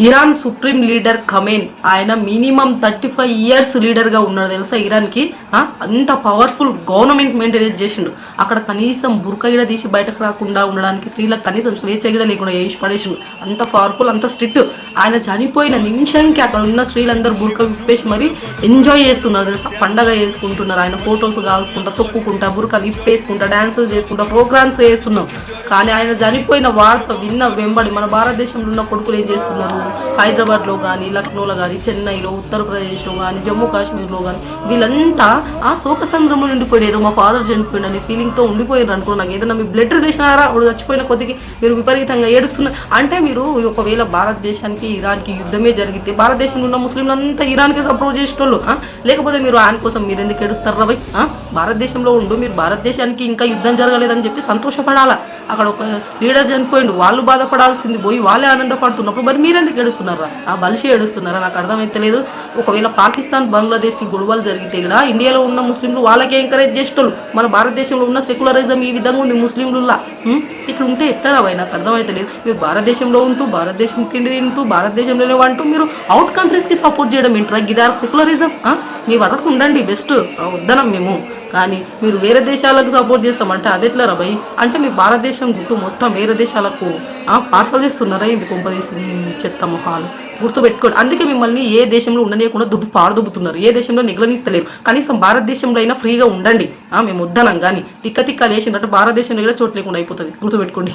Iran supreme leader ఖమేన్ ఆయన minimum 35 years లీడర్గా ఉన్నాడు తెలుసా ఇరాన్కి. అంత పవర్ఫుల్ గవర్నమెంట్ మెయింటైన్ చేసిండు. అక్కడ కనీసం బుర్కా గిడ తీసి బయటకు రాకుండా ఉండడానికి స్త్రీలకు కనీసం స్వేచ్ఛ గిడ లేకుండా వేసి పడేసిండు. అంత పవర్ఫుల్, అంత స్ట్రిక్ట్. ఆయన చనిపోయిన నిమిషంకి అక్కడ ఉన్న స్త్రీలందరూ బుర్కా విప్పేసి మరి ఎంజాయ్ చేస్తున్నారు తెలుసా, పండగ చేసుకుంటున్నారు. ఆయన ఫొటోస్ కాల్చుకుంటా, తొక్కుకుంటా, బుర్కా విప్పేసుకుంటా, డాన్సులు చేసుకుంటా, ప్రోగ్రామ్స్ చేస్తున్నాం. కానీ ఆయన చనిపోయిన వార్త విన్న వెంబడి మన భారతదేశంలో ఉన్న కొడుకులు ఏం చేస్తున్నారు, హైదరాబాద్లో కానీ, లక్నోలో కానీ, చెన్నైలో, ఉత్తరప్రదేశ్లో కానీ, జమ్మూ కాశ్మీర్లో కానీ వీళ్ళంతా ఆ శోక సంద్రంలో ఉండిపోయాడు. ఏదో మా ఫాదర్ చనిపోయాడు అనే ఫీలింగ్తో ఉండిపోయారు అనుకో. నాకు ఏదైనా మీ బ్లడ్ రిలేషన్ ఆరా వాడు చచ్చిపోయిన కొద్దికి మీరు విపరీతంగా ఏడుస్తున్నారు అంటే మీరు ఒకవేళ భారతదేశానికి ఇరాన్కి యుద్ధమే జరిగితే భారతదేశంలో ఉన్న ముస్లింలంతా ఇరాన్కి సపోర్ట్ చేసేటోళ్ళు. లేకపోతే మీరు ఆయన కోసం మీరు ఎందుకు ఏడుస్తారు రవి? భారతదేశంలో ఉండు, మీరు భారతదేశానికి ఇంకా యుద్ధం జరగలేదని చెప్పి సంతోషపడాలా. అక్కడ ఒక లీడర్ చనిపోయిండు, వాళ్ళు బాధపడాల్సింది పోయి వాళ్ళే ఆనందపడుతున్నప్పుడు మరి మీరెందుకు ఏడుస్తున్నారా? ఆ బలిసి ఏడుస్తున్నారా? నాకు అర్థమైతే లేదు. ఒకవేళ పాకిస్తాన్ బంగ్లాదేశ్కి గొడవలు జరిగితే కూడా ఇండియాలో ఉన్న ముస్లింలు వాళ్ళకే ఎంకరేజ్ చేసేటోళ్ళు. మన భారతదేశంలో ఉన్న సెక్యులరిజం ఈ విధంగా ఉంది ముస్లింలులా. ఇట్లా ఉంటే ఎట్లా రావై? నాకు అర్థమైతే లేదు. మీరు భారతదేశంలో ఉంటూ, భారతదేశం తిండి తింటూ, భారతదేశంలోనే అంటూ మీరు అవుట్ కంట్రీస్కి సపోర్ట్ చేయడం ఏంట్రా? గిదార్ సెక్యులరిజం. మీ వరకు ఉండండి బెస్ట్, వద్దనం మేము. కానీ మీరు వేరే దేశాలకు సపోర్ట్ చేస్తామంటే అది ఎట్లా రాబాయి? అంటే మీ భారతదేశం గుట్టు మొత్తం వేరే దేశాలకు పార్సల్ చేస్తున్నారా? ఇది కొంపదీసి చెత్త మొహాలు గుర్తుపెట్టుకోండి. అందుకే మిమ్మల్ని ఏ దేశంలో ఉండనీయకుండా పారదుబ్బుతున్నారు, ఏ దేశంలో నిగలనిస్తలేరు. కనీసం భారతదేశంలో అయినా ఫ్రీగా ఉండండి. మేము వద్దనం కానీ తిక్క తిక్క లేచినట్టు భారతదేశంలో కూడా చోటు లేకుండా అయిపోతుంది. గుర్తుపెట్టుకోండి.